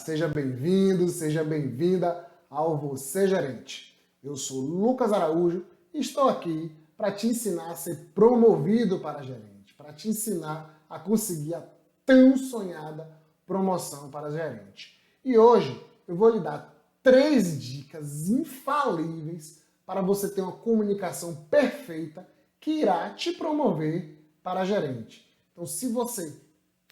Seja bem-vindo, seja bem-vinda ao Você Gerente. Eu sou Lucas Araújo e estou aqui para te ensinar a ser promovido para gerente, para te ensinar a conseguir a tão sonhada promoção para gerente. E hoje eu vou lhe dar 3 dicas infalíveis para você ter uma comunicação perfeita que irá te promover para gerente. Então, se você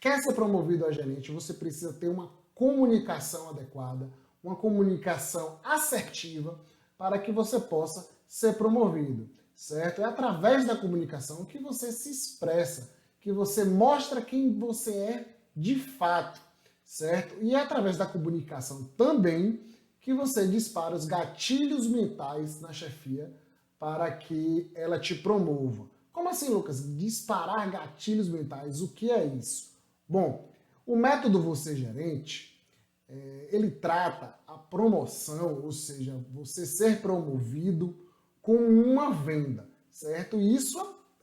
quer ser promovido a gerente, você precisa ter uma comunicação adequada, uma comunicação assertiva para que você possa ser promovido, certo? É através da comunicação que você se expressa, que você mostra quem você é de fato, certo? E é através da comunicação também que você dispara os gatilhos mentais na chefia para que ela te promova. Como assim, Lucas? Disparar gatilhos mentais, o que é isso? Bom, o método Você Gerente, ele trata a promoção, ou seja, você ser promovido com uma venda, certo? E isso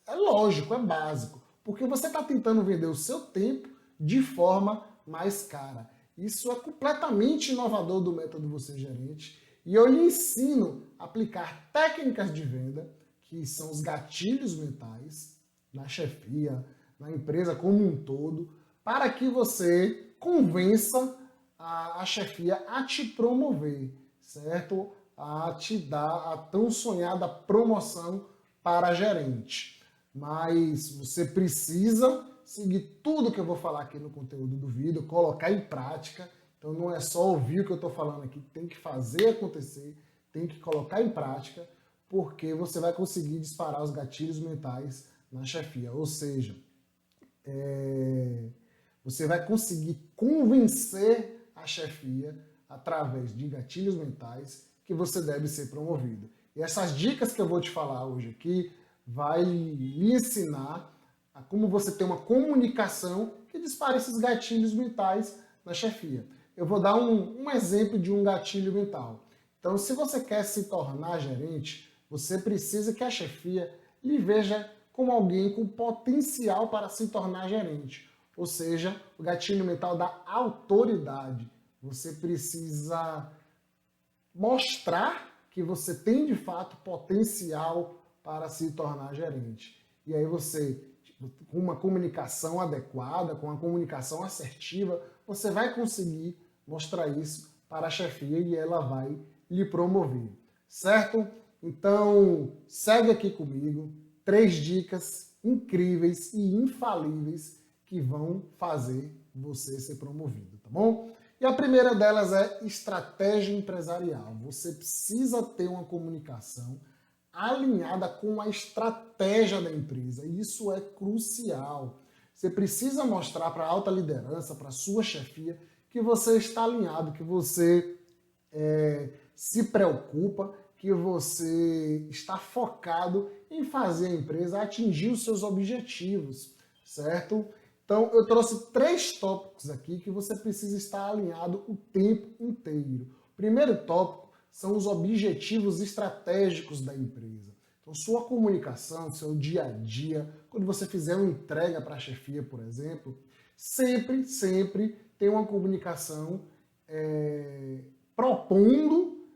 é lógico, é básico, porque você está tentando vender o seu tempo de forma mais cara. Isso é completamente inovador do método Você Gerente e eu lhe ensino a aplicar técnicas de venda, que são os gatilhos mentais, na chefia, na empresa como um todo, para que você convença a chefia a te promover, certo? A te dar a tão sonhada promoção para gerente. Mas você precisa seguir tudo que eu vou falar aqui no conteúdo do vídeo, colocar em prática. Então não é só ouvir o que eu estou falando aqui, tem que fazer acontecer, tem que colocar em prática, porque você vai conseguir disparar os gatilhos mentais na chefia. Ou seja, você vai conseguir convencer a chefia, através de gatilhos mentais, que você deve ser promovido. E essas dicas que eu vou te falar hoje aqui vai lhe ensinar a como você ter uma comunicação que dispare esses gatilhos mentais na chefia. Eu vou dar um exemplo de um gatilho mental. Então, se você quer se tornar gerente, você precisa que a chefia lhe veja como alguém com potencial para se tornar gerente. Ou seja, o gatilho mental da autoridade. Você precisa mostrar que você tem de fato potencial para se tornar gerente. E aí você, com uma comunicação adequada, com uma comunicação assertiva, você vai conseguir mostrar isso para a chefia e ela vai lhe promover, certo? Então, segue aqui comigo 3 dicas incríveis e infalíveis que vão fazer você ser promovido, tá bom? E a primeira delas é estratégia empresarial. Você precisa ter uma comunicação alinhada com a estratégia da empresa. Isso é crucial. Você precisa mostrar para a alta liderança, para a sua chefia, que você está alinhado, que você se preocupa, que você está focado em fazer a empresa atingir os seus objetivos, certo? Então, eu trouxe 3 tópicos aqui que você precisa estar alinhado o tempo inteiro. O primeiro tópico são os objetivos estratégicos da empresa. Então, sua comunicação, seu dia a dia, quando você fizer uma entrega para a chefia, por exemplo, sempre tem uma comunicação propondo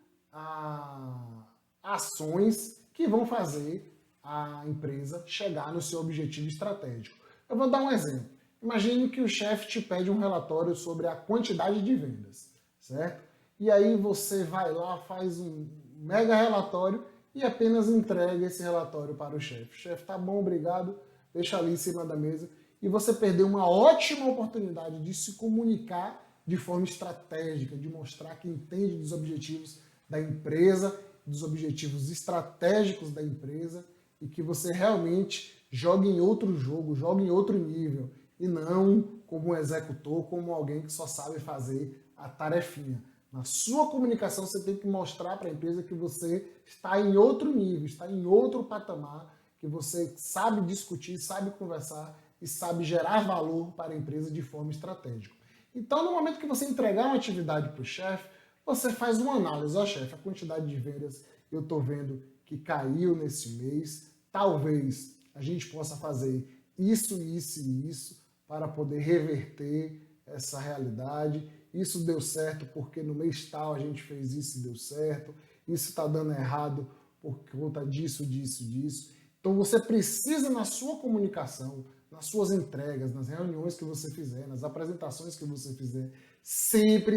ações que vão fazer a empresa chegar no seu objetivo estratégico. Eu vou dar um exemplo. Imagine que o chefe te pede um relatório sobre a quantidade de vendas, certo? E aí você vai lá, faz um mega relatório e apenas entrega esse relatório para o chefe. O chefe, tá bom, obrigado, deixa ali em cima da mesa. E você perdeu uma ótima oportunidade de se comunicar de forma estratégica, de mostrar que entende dos objetivos da empresa, dos objetivos estratégicos da empresa e que você realmente joga em outro jogo, joga em outro nível e não como um executor, como alguém que só sabe fazer a tarefinha. Na sua comunicação você tem que mostrar para a empresa que você está em outro nível, está em outro patamar, que você sabe discutir, sabe conversar e sabe gerar valor para a empresa de forma estratégica. Então, no momento que você entregar uma atividade para o chefe, você faz uma análise. Ó, chefe, a quantidade de vendas eu estou vendo que caiu nesse mês. Talvez a gente possa fazer isso, isso e isso para poder reverter essa realidade. isso deu certo porque no mês tal a gente fez isso e deu certo, isso está dando errado por conta disso, disso, disso. Então você precisa na sua comunicação, nas suas entregas, nas reuniões que você fizer, nas apresentações que você fizer, sempre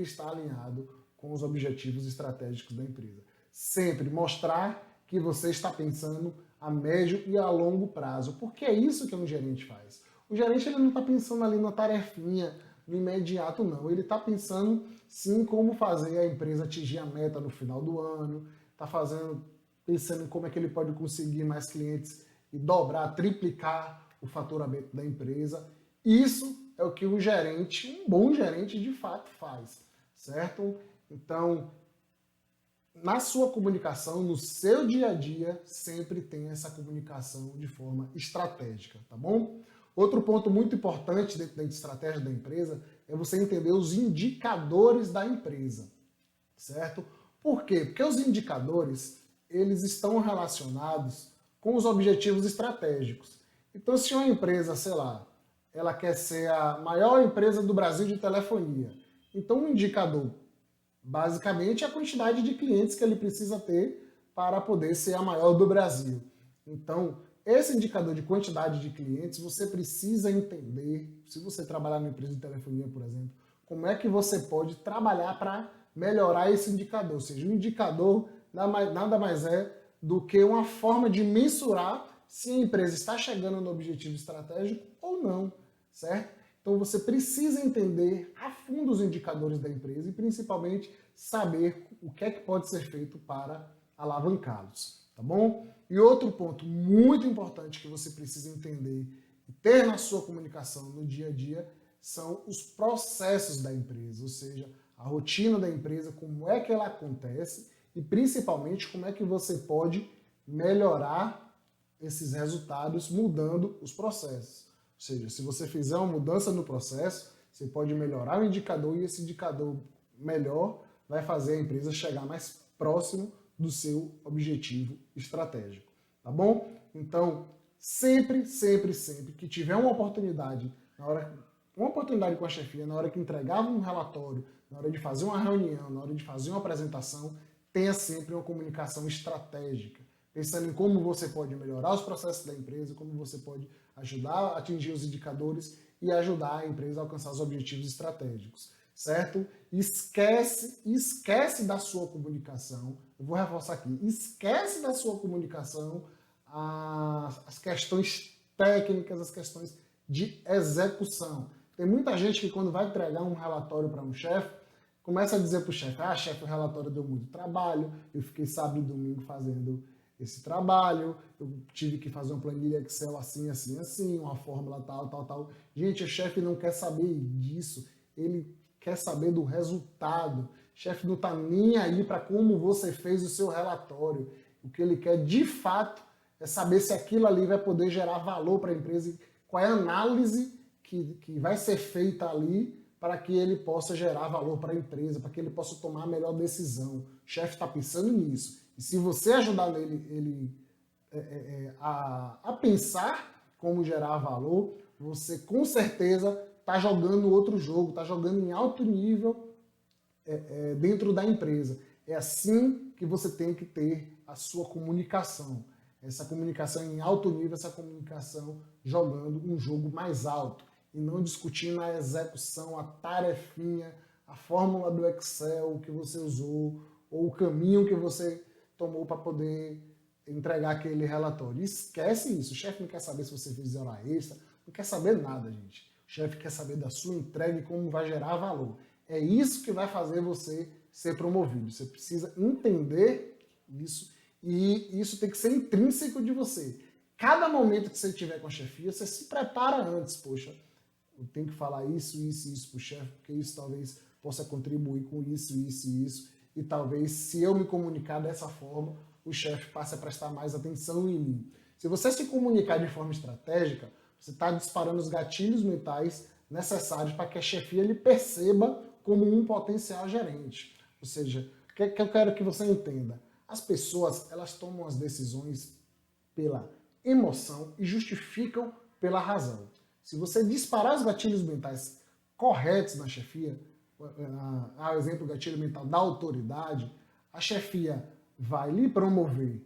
estar alinhado com os objetivos estratégicos da empresa. Sempre mostrar que você está pensando a médio e a longo prazo, porque é isso que um gerente faz. O gerente ele não está pensando ali na tarefinha, no imediato, não. Ele está pensando, sim, como fazer a empresa atingir a meta no final do ano, está pensando em como é que ele pode conseguir mais clientes e dobrar, triplicar o faturamento da empresa. Isso é o que um gerente, um bom gerente, de fato faz, certo? Então, na sua comunicação, no seu dia a dia, sempre tem essa comunicação de forma estratégica, tá bom? Outro ponto muito importante dentro da estratégia da empresa é você entender os indicadores da empresa, certo? Por quê? Porque os indicadores, eles estão relacionados com os objetivos estratégicos. Então, se uma empresa, sei lá, ela quer ser a maior empresa do Brasil de telefonia, então um indicador basicamente a quantidade de clientes que ele precisa ter para poder ser a maior do Brasil. Então, esse indicador de quantidade de clientes, você precisa entender, se você trabalhar numa empresa de telefonia, por exemplo, como é que você pode trabalhar para melhorar esse indicador. Ou seja, o indicador nada mais é do que uma forma de mensurar se a empresa está chegando no objetivo estratégico ou não, certo? Então você precisa entender a fundo os indicadores da empresa e principalmente saber o que é que pode ser feito para alavancá-los, tá bom? E outro ponto muito importante que você precisa entender e ter na sua comunicação no dia a dia são os processos da empresa, ou seja, a rotina da empresa, como é que ela acontece e principalmente como é que você pode melhorar esses resultados mudando os processos. Ou seja, se você fizer uma mudança no processo, você pode melhorar o indicador e esse indicador melhor vai fazer a empresa chegar mais próximo do seu objetivo estratégico, tá bom? Então, sempre que tiver uma oportunidade, uma oportunidade com a chefia, na hora que entregava um relatório, na hora de fazer uma reunião, na hora de fazer uma apresentação, tenha sempre uma comunicação estratégica, pensando em como você pode melhorar os processos da empresa, como você pode ajudar a atingir os indicadores e ajudar a empresa a alcançar os objetivos estratégicos, certo? Esquece da sua comunicação, eu vou reforçar aqui, esquece da sua comunicação as questões técnicas, as questões de execução. Tem muita gente que quando vai entregar um relatório para um chefe, começa a dizer para o chefe, chefe, o relatório deu muito trabalho, eu fiquei sábado e domingo fazendo esse trabalho, eu tive que fazer uma planilha Excel assim, assim, assim, uma fórmula tal, tal, tal. Gente, o chefe não quer saber disso, ele quer saber do resultado. O chefe não está nem aí para como você fez o seu relatório. O que ele quer, de fato, é saber se aquilo ali vai poder gerar valor para a empresa e qual é a análise que vai ser feita ali para que ele possa gerar valor para a empresa, para que ele possa tomar a melhor decisão. O chefe está pensando nisso. E se você ajudar ele a pensar como gerar valor, você com certeza está jogando outro jogo, está jogando em alto nível dentro da empresa. É assim que você tem que ter a sua comunicação. Essa comunicação em alto nível, essa comunicação jogando um jogo mais alto e não discutindo a execução, a tarefinha, a fórmula do Excel que você usou ou o caminho que você tomou para poder entregar aquele relatório. Esquece isso. O chefe não quer saber se você fez hora extra, não quer saber nada, gente. O chefe quer saber da sua entrega e como vai gerar valor. É isso que vai fazer você ser promovido. Você precisa entender isso e isso tem que ser intrínseco de você. Cada momento que você tiver com a chefia, você se prepara antes. Poxa, eu tenho que falar isso para o chefe, porque isso talvez possa contribuir com isso. E talvez, se eu me comunicar dessa forma, o chefe passe a prestar mais atenção em mim. Se você se comunicar de forma estratégica, você está disparando os gatilhos mentais necessários para que a chefia lhe perceba como um potencial gerente. Ou seja, o que eu quero que você entenda? As pessoas, elas tomam as decisões pela emoção e justificam pela razão. Se você disparar os gatilhos mentais corretos na chefia, o exemplo do gatilho mental da autoridade, a chefia vai lhe promover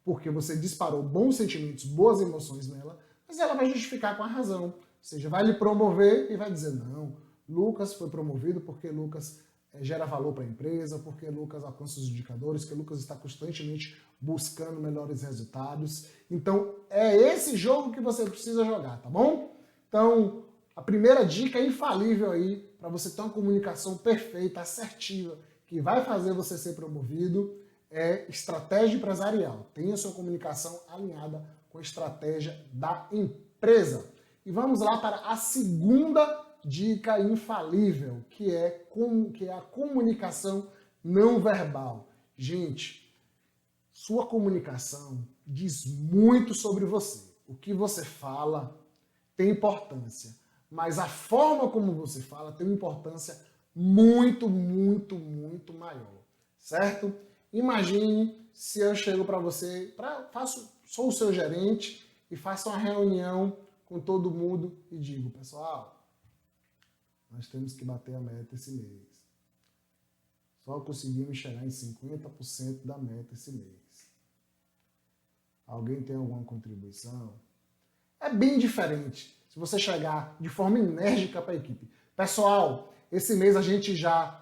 porque você disparou bons sentimentos, boas emoções nela, mas ela vai justificar com a razão. Ou seja, vai lhe promover e vai dizer, não, Lucas foi promovido porque Lucas gera valor para a empresa, porque Lucas alcança os indicadores, que Lucas está constantemente buscando melhores resultados. Então, é esse jogo que você precisa jogar, tá bom? Então, a primeira dica infalível aí para você ter uma comunicação perfeita, assertiva, que vai fazer você ser promovido, é estratégia empresarial. Tenha sua comunicação alinhada com a estratégia da empresa. E vamos lá para a segunda dica infalível, que é a comunicação não verbal. Gente, sua comunicação diz muito sobre você. O que você fala tem importância, mas a forma como você fala tem uma importância muito, muito, muito maior, certo? Imagine se eu chego para você, sou o seu gerente e faço uma reunião com todo mundo e digo, pessoal, nós temos que bater a meta esse mês. Só conseguimos chegar em 50% da meta esse mês. Alguém tem alguma contribuição? É bem diferente se você chegar de forma enérgica para a equipe. Pessoal, esse mês a gente já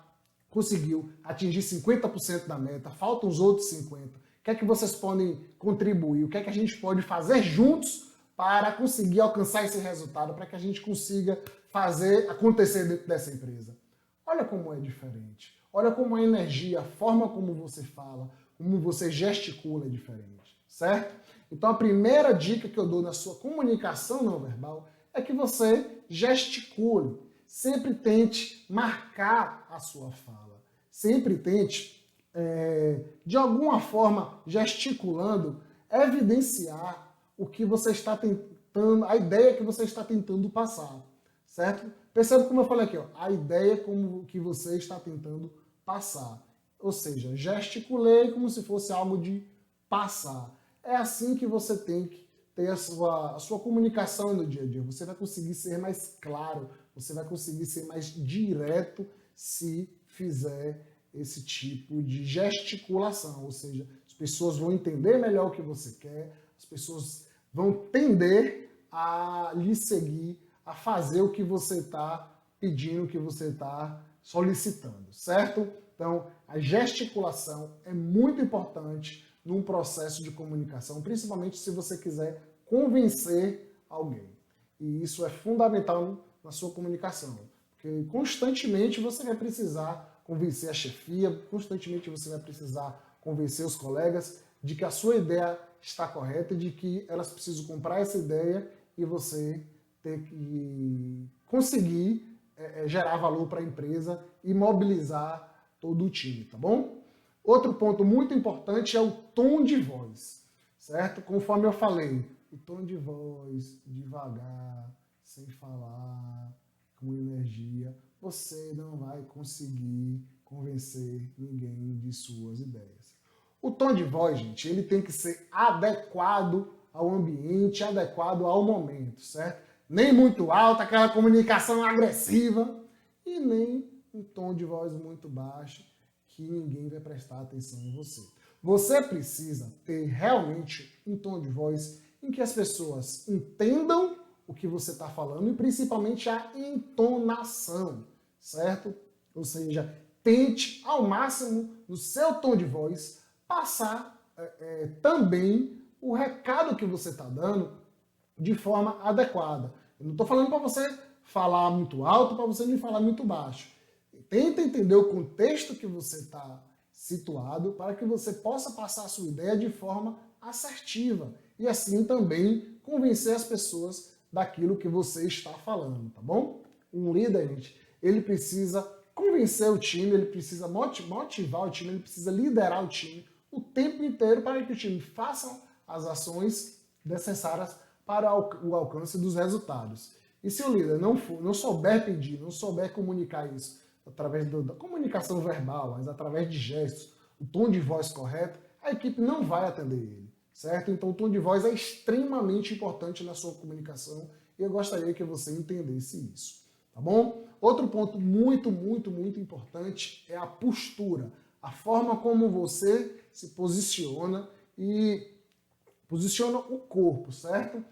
conseguiu atingir 50% da meta, faltam os outros 50%. O que é que vocês podem contribuir? O que é que a gente pode fazer juntos para conseguir alcançar esse resultado, para que a gente consiga fazer acontecer dentro dessa empresa? Olha como é diferente. Olha como a energia, a forma como você fala, como você gesticula é diferente, certo? Então a primeira dica que eu dou na sua comunicação não verbal é que você gesticule. Sempre tente marcar a sua fala. Sempre tente, de alguma forma, gesticulando, evidenciar o que você está tentando, a ideia que você está tentando passar, certo? Percebe como eu falei aqui, ó, a ideia como que você está tentando passar. Ou seja, gesticulei como se fosse algo de passar. É assim que você tem que ter a sua comunicação no dia a dia. Você vai conseguir ser mais claro, você vai conseguir ser mais direto se fizer esse tipo de gesticulação. Ou seja, as pessoas vão entender melhor o que você quer, as pessoas vão tender a lhe seguir, a fazer o que você está pedindo, o que você está solicitando, certo? Então, a gesticulação é muito importante num processo de comunicação, principalmente se você quiser convencer alguém. E isso é fundamental na sua comunicação, porque constantemente você vai precisar convencer a chefia, constantemente você vai precisar convencer os colegas de que a sua ideia está correta, de que elas precisam comprar essa ideia e você ter que conseguir gerar valor para a empresa e mobilizar todo o time, tá bom? Outro ponto muito importante é o tom de voz, certo? Conforme eu falei, o tom de voz, devagar, sem falar, com energia, você não vai conseguir convencer ninguém de suas ideias. O tom de voz, gente, ele tem que ser adequado ao ambiente, adequado ao momento, certo? Nem muito alto, aquela comunicação agressiva, e nem um tom de voz muito baixo, que ninguém vai prestar atenção em você. Você precisa ter realmente um tom de voz em que as pessoas entendam o que você está falando e principalmente a entonação, certo? Ou seja, tente ao máximo no seu tom de voz passar também o recado que você está dando de forma adequada. Eu não estou falando para você falar muito alto, para você não falar muito baixo. Tenta entender o contexto que você está situado para que você possa passar a sua ideia de forma assertiva e assim também convencer as pessoas daquilo que você está falando, tá bom? Um líder, gente, ele precisa convencer o time, ele precisa motivar o time, ele precisa liderar o time o tempo inteiro para que o time faça as ações necessárias para o alcance dos resultados. E se o líder não souber pedir, não souber comunicar isso através da comunicação verbal, mas através de gestos, o tom de voz correto, a equipe não vai atender ele, certo? Então o tom de voz é extremamente importante na sua comunicação e eu gostaria que você entendesse isso, tá bom? outro ponto muito, muito, muito importante é a postura, a forma como você se posiciona e posiciona o corpo, certo?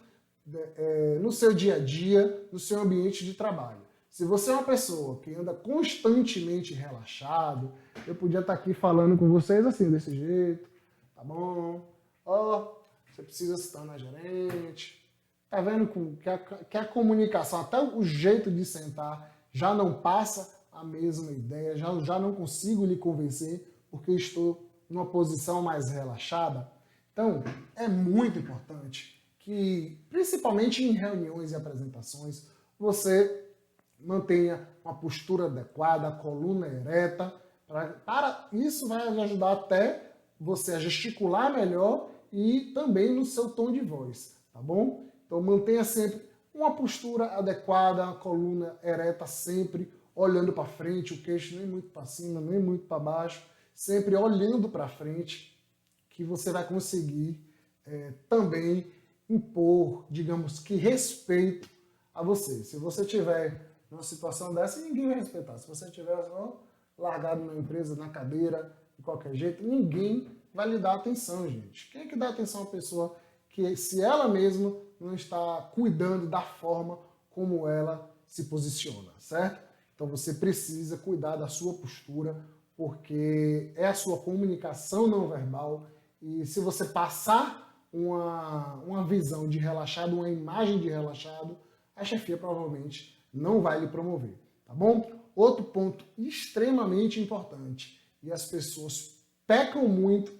No seu dia a dia, no seu ambiente de trabalho. Se você é uma pessoa que anda constantemente relaxado, eu podia estar aqui falando com vocês assim, desse jeito, tá bom? Ó, você precisa se tornar gerente. Tá vendo que a comunicação, até o jeito de sentar, já não passa a mesma ideia, já não consigo lhe convencer porque estou numa posição mais relaxada. Então, é muito importante que, principalmente em reuniões e apresentações, você mantenha uma postura adequada, a coluna ereta. Para isso vai ajudar até você a gesticular melhor e também no seu tom de voz, tá bom? Então mantenha sempre uma postura adequada, a coluna ereta sempre, olhando para frente, o queixo nem muito para cima, nem muito para baixo, sempre olhando para frente, que você vai conseguir também impor, digamos que respeito a você. Se você tiver numa situação dessa, ninguém vai respeitar. Se você tiver só largado na empresa, na cadeira, de qualquer jeito, ninguém vai lhe dar atenção, gente. Quem é que dá atenção a uma pessoa que, se ela mesma não está cuidando da forma como ela se posiciona, certo? Então você precisa cuidar da sua postura, porque é a sua comunicação não verbal, e se você passar uma visão de relaxado, uma imagem de relaxado, a chefia provavelmente não vai lhe promover, tá bom? Outro ponto extremamente importante, e as pessoas pecam muito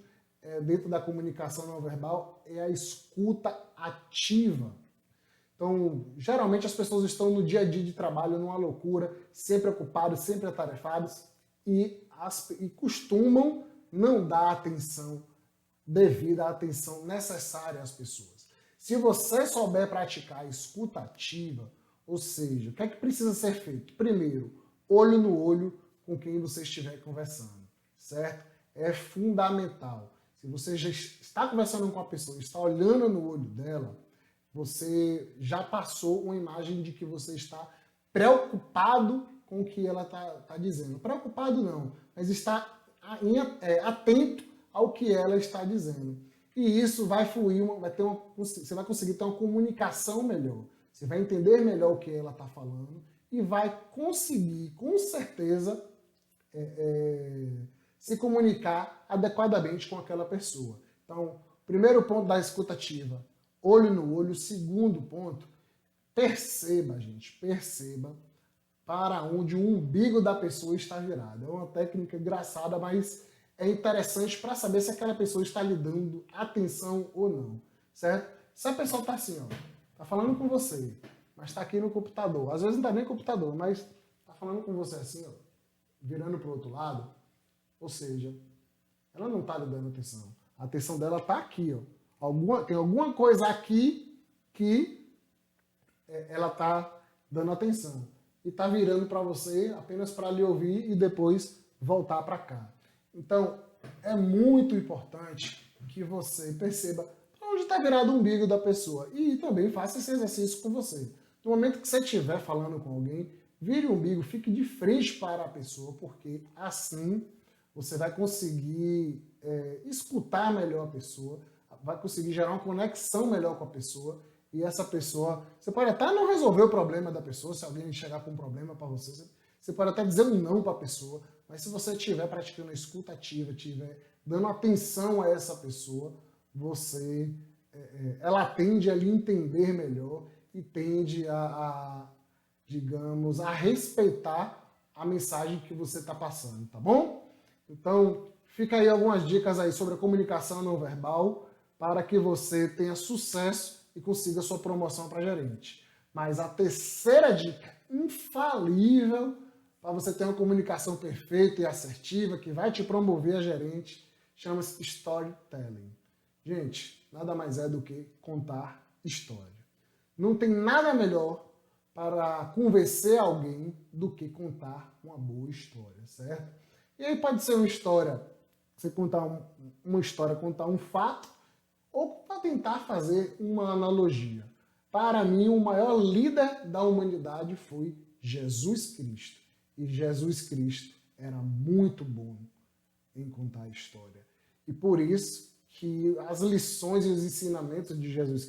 dentro da comunicação não verbal, é a escuta ativa. Então, geralmente as pessoas estão no dia a dia de trabalho numa loucura, sempre ocupados, sempre atarefados, e costumam não dar atenção devida à atenção necessária às pessoas. Se você souber praticar a escuta ativa, ou seja, o que é que precisa ser feito? Primeiro, olho no olho com quem você estiver conversando, certo? É fundamental. Se você já está conversando com a pessoa, está olhando no olho dela, você já passou uma imagem de que você está preocupado com o que ela está dizendo. Preocupado não, mas está atento ao que ela está dizendo. E isso vai fluir, você vai conseguir ter uma comunicação melhor. Você vai entender melhor o que ela está falando e vai conseguir, com certeza, se comunicar adequadamente com aquela pessoa. Então, primeiro ponto da escuta ativa, olho no olho. Segundo ponto, perceba, gente, perceba para onde o umbigo da pessoa está virado. É uma técnica engraçada, mas é interessante para saber se aquela pessoa está lhe dando atenção ou não, certo? Se a pessoa está assim, ó, está falando com você, mas está aqui no computador, às vezes não está nem no computador, mas está falando com você assim, ó, virando para o outro lado, ou seja, ela não está lhe dando atenção. A atenção dela está aqui, ó. Tem alguma coisa aqui que ela está dando atenção. E está virando para você apenas para lhe ouvir e depois voltar para cá. Então, é muito importante que você perceba para onde está virado o umbigo da pessoa. E também faça esse exercício com você. No momento que você estiver falando com alguém, vire o umbigo, fique de frente para a pessoa, porque assim você vai conseguir escutar melhor a pessoa, vai conseguir gerar uma conexão melhor com a pessoa, e essa pessoa, você pode até não resolver o problema da pessoa, se alguém chegar com um problema para você pode até dizer um não para a pessoa, mas se você estiver praticando a escuta ativa, estiver dando atenção a essa pessoa, ela tende a lhe entender melhor e tende digamos, a respeitar a mensagem que você está passando, tá bom? Então, fica aí algumas dicas aí sobre a comunicação não verbal para que você tenha sucesso e consiga sua promoção para gerente. Mas a terceira dica, infalível, para você ter uma comunicação perfeita e assertiva que vai te promover a gerente, chama-se storytelling. Gente, nada mais é do que contar história. Não tem nada melhor para convencer alguém do que contar uma boa história, certo? E aí pode ser uma história, você contar uma história, contar um fato, ou para tentar fazer uma analogia. Para mim, o maior líder da humanidade foi Jesus Cristo. E Jesus Cristo era muito bom em contar a história. E por isso que as lições e os ensinamentos de Jesus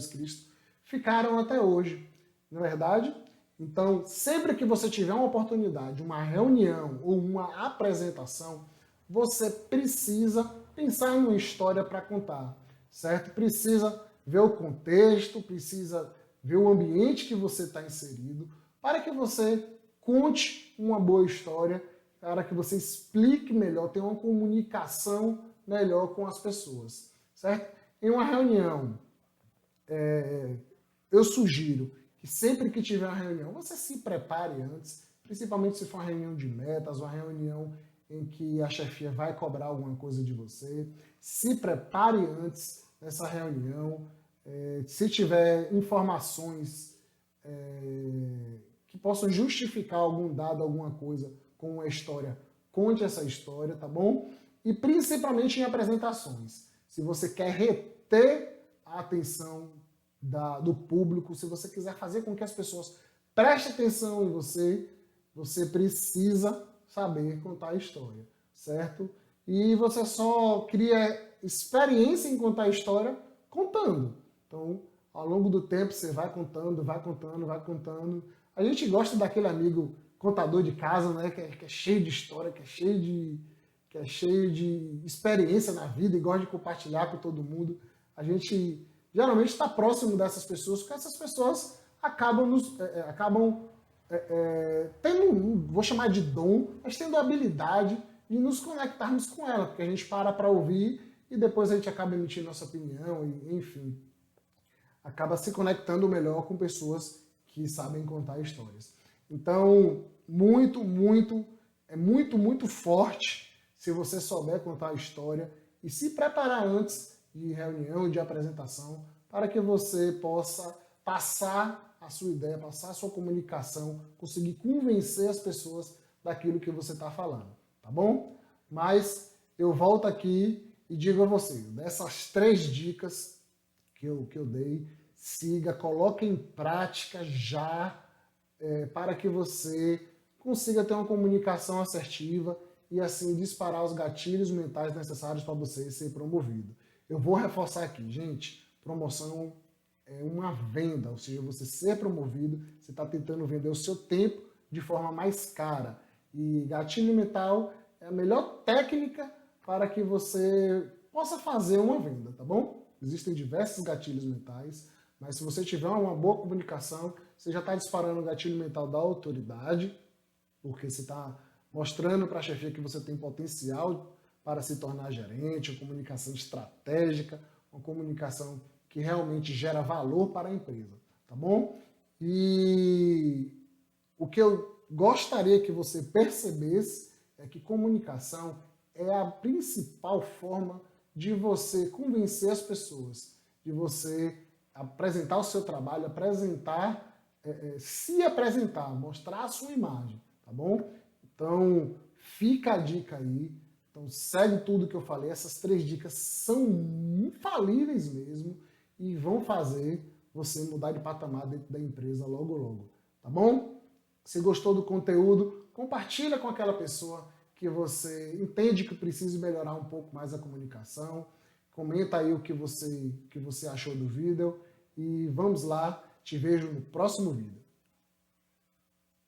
Cristo ficaram até hoje. Não é verdade? Então, sempre que você tiver uma oportunidade, uma reunião ou uma apresentação, você precisa pensar numa história para contar, certo? Precisa ver o contexto, precisa ver o ambiente que você está inserido, para que você conte uma boa história, para que você explique melhor, tenha uma comunicação melhor com as pessoas, certo? Em uma reunião, eu sugiro que sempre que tiver uma reunião, você se prepare antes, principalmente se for uma reunião de metas, uma reunião em que a chefia vai cobrar alguma coisa de você. Se prepare antes dessa reunião. Se tiver informações que possam justificar algum dado, alguma coisa com uma história, conte essa história, tá bom? E principalmente em apresentações. Se você quer reter a atenção do público, se você quiser fazer com que as pessoas prestem atenção em você, você precisa saber contar a história, certo? E você só cria experiência em contar a história contando. Então, ao longo do tempo, você vai contando, vai contando, vai contando. A gente gosta daquele amigo contador de casa, né? Que é cheio de história, que é cheio de experiência na vida e gosta de compartilhar com todo mundo. A gente geralmente está próximo dessas pessoas, porque essas pessoas acabam tendo, vou chamar de dom, mas tendo a habilidade de nos conectarmos com ela, porque a gente para ouvir e depois a gente acaba emitindo nossa opinião, e, enfim, acaba se conectando melhor com pessoas que sabem contar histórias. Então, é muito forte se você souber contar a história e se preparar antes de reunião, de apresentação, para que você possa passar a sua ideia, passar a sua comunicação, conseguir convencer as pessoas daquilo que você está falando, tá bom? Mas eu volto aqui e digo a você, dessas 3 dicas que eu dei, siga, coloque em prática já, para que você consiga ter uma comunicação assertiva e assim disparar os gatilhos mentais necessários para você ser promovido. Eu vou reforçar aqui, gente, promoção é uma venda, ou seja, você ser promovido, você está tentando vender o seu tempo de forma mais cara. E gatilho mental é a melhor técnica para que você possa fazer uma venda, tá bom? Existem diversos gatilhos mentais, mas se você tiver uma boa comunicação, você já está disparando o gatilho mental da autoridade, porque você está mostrando para a chefia que você tem potencial para se tornar gerente, uma comunicação estratégica, uma comunicação que realmente gera valor para a empresa, tá bom? E o que eu gostaria que você percebesse é que comunicação é a principal forma de você convencer as pessoas, de você apresentar o seu trabalho, se apresentar, mostrar a sua imagem, tá bom? Então, fica a dica aí. Então, segue tudo que eu falei. Essas 3 dicas são infalíveis mesmo e vão fazer você mudar de patamar dentro da empresa logo, tá bom? Se gostou do conteúdo, compartilha com aquela pessoa que você entende que precisa melhorar um pouco mais a comunicação. Comenta aí o que você achou do vídeo e vamos lá, te vejo no próximo vídeo.